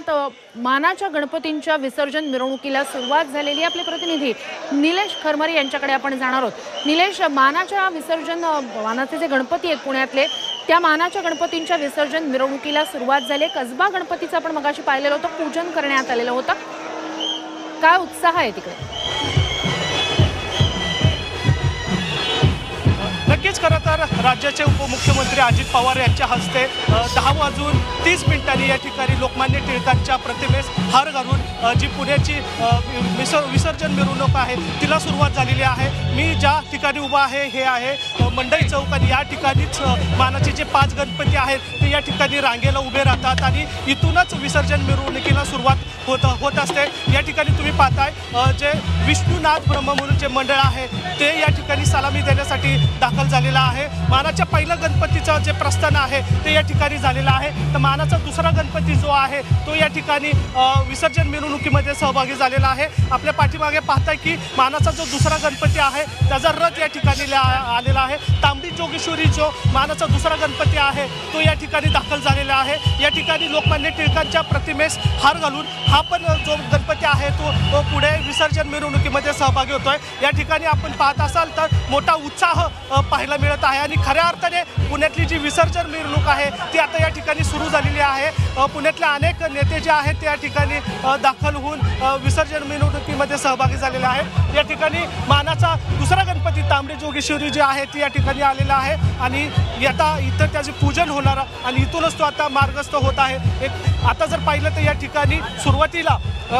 पुण्यात मानाच्या गणपतींच्या विसर्जन मिरवणुकीला सुरुवात झालेली आहे। आपले प्रतिनिधी निलेश खरमरे यांच्याकडे आपण जाणार आहोत। निलेश, मानाच्या मानाचे जे गणपती आहेत पुण्यातले, त्या मानाच्या गणपतींच्या विसर्जन मिरवणुकीला सुरुवात झाली। कसबा गणपतीचं आपण मगाशी पाहिलेलं होतं, पूजन करण्यात आलेलं होतं। काय उत्साह आहे तिकडे? नक्कीच खरं तर राज्याचे उपमुख्यमंत्री अजित पवार यांच्या हस्ते 10:30 या ठिकाणी लोकमान्य टिळकांच्या प्रतिमेस हार घालून जी पुण्याची विसर्जन मिरवणूक आहे तिला सुरुवात झालेली आहे। मी ज्या ठिकाणी उभा आहे हे आहे मंडई चौक आणि या ठिकाणीच मानाचे जे 5 गणपती आहेत ते या ठिकाणी रांगेला उभे राहतात आणि इथूनच विसर्जन मिरवणुकीला सुरुवात होत असते। या ठिकाणी तुम्ही पाहताय जे विष्णुनाथ ब्रह्म म्हणून जे मंडळ आहे ते या ठिकाणी सलामी देण्यासाठी दाखल झालेला आहे। मानाच्या पहिल्या गणपतीचं जे प्रस्थान आहे ते या ठिकाणी झालेलं आहे, तर मानाचा दुसरा गणपती जो आहे तो या ठिकाणी विसर्जन मिरवणुकीमध्ये सहभागी झालेला आहे। आपल्या पाठीमागे पाहताय की मानाचा जो दुसरा गणपती आहे त्याचा रथ या ठिकाणी आलेला आहे। तांबडी जोगेश्वरी जो मानाचा दुसरा गणपती आहे तो या ठिकाणी दाखल झालेला आहे। या ठिकाणी लोकमान्य टिळकांच्या प्रतिमेस हार घालून हा पण जो गणपती आहे तो पुढे विसर्जन मिरवणुकीमध्ये सहभागी होतोय। या ठिकाणी आपण पाहत असाल तर मोठा उत्साह पाहायला मिळत आहे आणि खऱ्या अर्थाने पुण्यातली जी विसर्जन मिरवणूक आहे ती आता या ठिकाणी सुरू झालेली आहे। पुण्यातले अनेक नेते जे आहेत ते या ठिकाणी दाखल होऊन विसर्जन मिरवणुकीमध्ये सहभागी झालेले आहेत। या ठिकाणी मानाचा दुसरा गणपती तांबडी जोगेश्वरी जे आहे ती या ठिकाणी आलेला आहे आणि आता इथं त्याचे पूजन होणार आणि इथूनच तो आता मार्गस्थ होत आहे। आता जर पाहिलं तर या ठिकाणी सुरुवातीला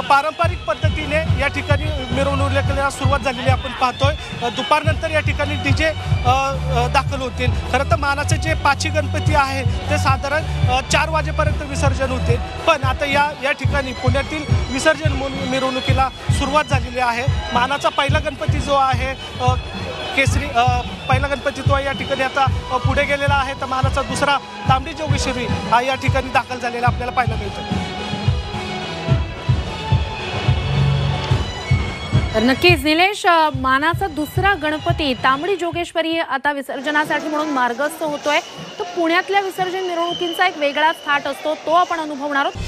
पारंपरिक पद्धतीने या ठिकाणी मिरवणुकीला सुरुवात झालेली आपण पाहतोय। दुपारनंतर या ठिकाणी डीजे दाखल होतील। खरं तर मानाचे जे 5 गणपती आहे ते साधारण 4 वाजेपर्यंत विसर्जन होतील, पण आता या ठिकाणी पुण्यातील विसर्जन मिरवणुकीला सुरुवात झालेली आहे। मानाचा पहिला गणपती जो आहे केसरी पहिला गणपती तो या ठिकाणी आता पुढे गेलेला आहे, तर मानाचा दुसरा तांबडी जोगेश्वरी हा या ठिकाणी दाखल झालेला आपल्याला पाहायला मिळतो। तर नक्कीच निलेश, मानाचा दुसरा गणपती तांबडी जोगेश्वरी आता विसर्जनासाठी म्हणून मार्गस्थ होतोय। तर पुण्यातल्या विसर्जन मिरवणुकींचा एक वेगळाच थाट असतो, तो आपण अनुभवणार आहोत।